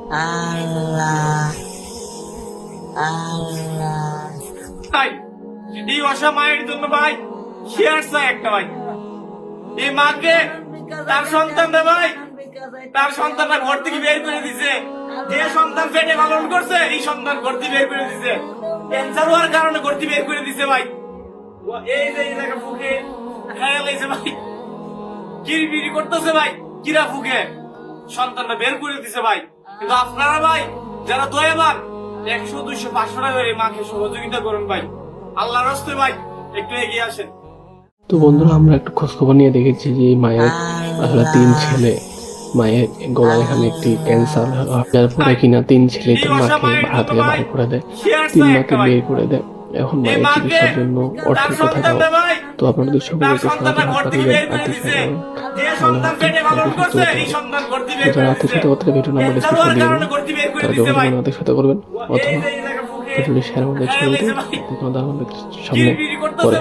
আল্লাহ আল্লাহ। ভাই এই অসা মায়ের জন্য ভাই শেয়ার চাই একটা ভাই। এই মাকে তার সন্তানরা ভাই, তার সন্তানরা ঘর থেকে বের করে দিছে। যে সন্তান পেটে পালন করছে এই সন্তান ঘর থেকে বের করে দিছে। ক্যান্সার হওয়ার কারণে ঘর থেকে বের করে দিছে ভাই। এই যে এই জায়গা ফুকে খেয়াল হয়েছে ভাই, কিরিবিরি করতেছে ভাই, কিরা ফুকে সন্তানরা বের করে দিছে ভাই। কিন্তু আপনারা ভাই যারা দয়াবান 100, 200, 500 টাকা করে মাকে সহযোগিতা করুন ভাই। আল্লাহর রাস্তায় ভাই একটু এগিয়ে আসেন। তো বন্ধুরা, আমরা একটু খোঁজখবর নিয়ে দেখেছি যে এই মায়ের আসলে 3 ছেলে। মায়ের গলায় এখানে একটি ক্যান্সার, যার পরে কিনা 3 ছেলে তার মাকে হাত থেকে বাইর করে দেয়, 3 মাকে বের করে দেয়। এখন মায়ের চিকিৎসার জন্য অর্থের কথা দাও। তো আপনারা যদি সকলে একটু সহায়তা হাত পাঠিয়ে দেন, আর্থিক সহায়তা যারা আর্থিক সহায়তা করতে ভিডিও নাম্বার ডিসক্রিপশন দিয়ে দেবেন, তারা যোগাযোগ করে আর্থিক সহায়তা করবেন, অথবা ভিডিওটি শেয়ার আমাদের ছবি দিন, কোনো দাম সামনে পরে।